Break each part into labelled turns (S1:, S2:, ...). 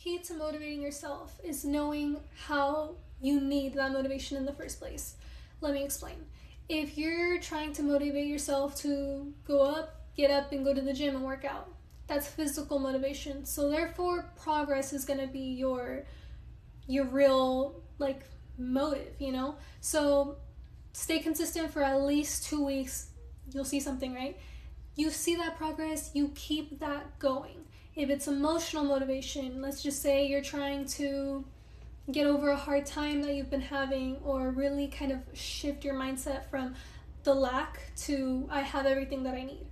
S1: key to motivating yourself is knowing how you need that motivation in the first place. Let me explain. If you're trying to motivate yourself to get up and go to the gym and work out, that's physical motivation. So therefore, progress is going to be your real like motive, you know? So stay consistent for at least 2 weeks. You'll see something, right? You see that progress, you keep that going. If it's emotional motivation, let's just say you're trying to get over a hard time that you've been having, or really kind of shift your mindset from the lack to I have everything that I need.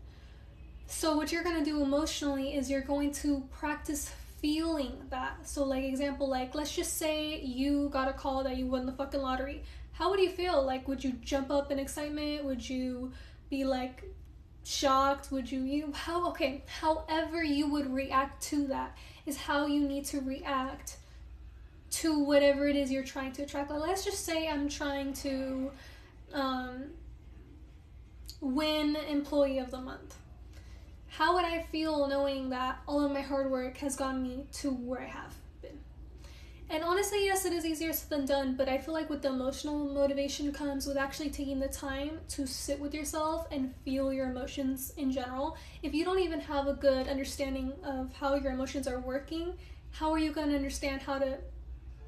S1: So what you're going to do emotionally is you're going to practice feeling that. So like example, like let's just say you got a call that you won the fucking lottery. How would you feel? Like, would you jump up in excitement? Would you be like shocked? Would however you would react to that is how you need to react to whatever it is you're trying to attract. Like, let's just say I'm trying to win Employee of the Month. How would I feel knowing that all of my hard work has gotten me to where I have been? And honestly, yes, it is easier said than done, but I feel like with the emotional motivation comes with actually taking the time to sit with yourself and feel your emotions in general. If you don't even have a good understanding of how your emotions are working, how are you going to understand how to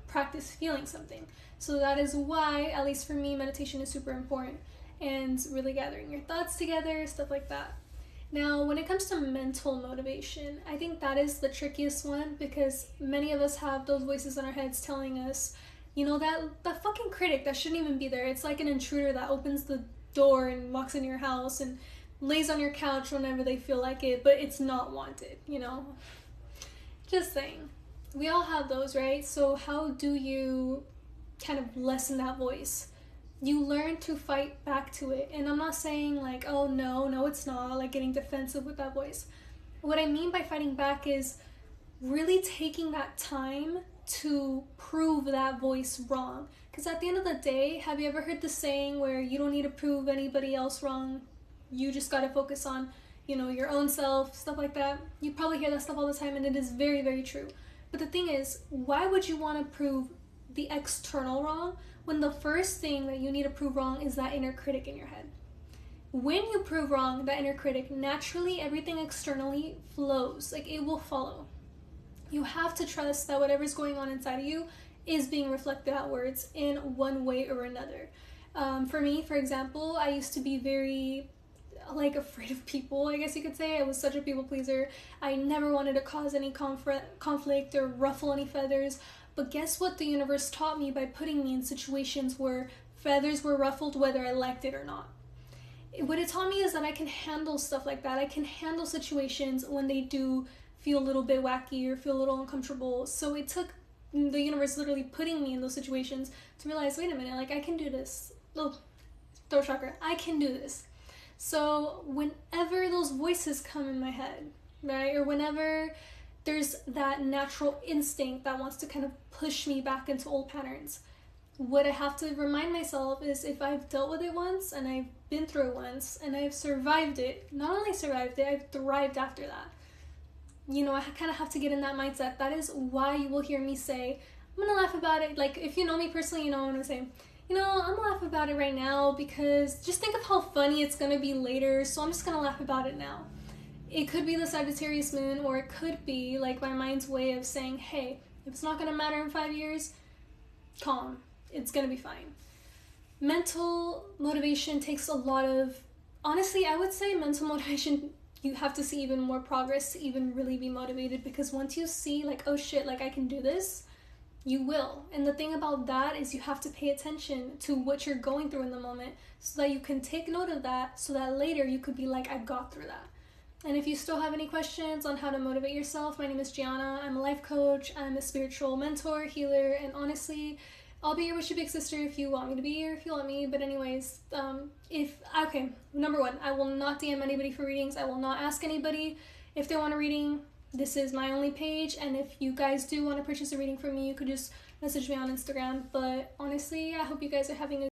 S1: practice feeling something? So that is why, at least for me, meditation is super important, and really gathering your thoughts together, stuff like that. Now, when it comes to mental motivation, I think that is the trickiest one, because many of us have those voices in our heads telling us, you know, that fucking critic that shouldn't even be there. It's like an intruder that opens the door and walks into your house and lays on your couch whenever they feel like it, but it's not wanted, you know? Just saying. We all have those, right? So how do you kind of lessen that voice? You learn to fight back to it. And I'm not saying like, oh no, it's not, like getting defensive with that voice. What I mean by fighting back is really taking that time to prove that voice wrong. Because at the end of the day, have you ever heard the saying where you don't need to prove anybody else wrong? You just got to focus on, you know, your own self, stuff like that. You probably hear that stuff all the time, and it is very, very true. But the thing is, why would you want to prove the external wrong when the first thing that you need to prove wrong is that inner critic in your head? When you prove wrong that inner critic, naturally everything externally flows, like it will follow. You have to trust that whatever's going on inside of you is being reflected outwards in one way or another. For me, for example, I used to be very like afraid of people, I guess you could say. I was such a people pleaser. I never wanted to cause any conflict or ruffle any feathers. But guess what the universe taught me by putting me in situations where feathers were ruffled whether I liked it or not? What it taught me is that I can handle stuff like that. I can handle situations when they do feel a little bit wacky or feel a little uncomfortable. So it took the universe literally putting me in those situations to realize, wait a minute, like I can do this. Oh, throat chakra, I can do this. So whenever those voices come in my head, right, or whenever there's that natural instinct that wants to kind of push me back into old patterns, what I have to remind myself is, if I've dealt with it once and I've been through it once and I've survived it, not only survived it, I've thrived after that. You know, I kind of have to get in that mindset. That is why you will hear me say, I'm gonna laugh about it. Like, if you know me personally, you know I'm gonna say, you know, I'm gonna laugh about it right now because just think of how funny it's gonna be later, so I'm just gonna laugh about it now. It could be the Sagittarius moon, or it could be like my mind's way of saying, hey, if it's not gonna matter in 5 years, calm, it's gonna be fine. Mental motivation takes a lot of, honestly, I would say mental motivation, you have to see even more progress to even really be motivated, because once you see like, oh shit, like I can do this, you will. And the thing about that is you have to pay attention to what you're going through in the moment so that you can take note of that, so that later you could be like, I got through that. And if you still have any questions on how to motivate yourself, my name is Gianna. I'm a life coach, I'm a spiritual mentor, healer, and honestly, I'll be here with your big sister if you want me to be here, if you want me. But anyways, number one, I will not DM anybody for readings. I will not ask anybody if they want a reading. This is my only page, and if you guys do want to purchase a reading from me, you could just message me on Instagram. But honestly, I hope you guys are having a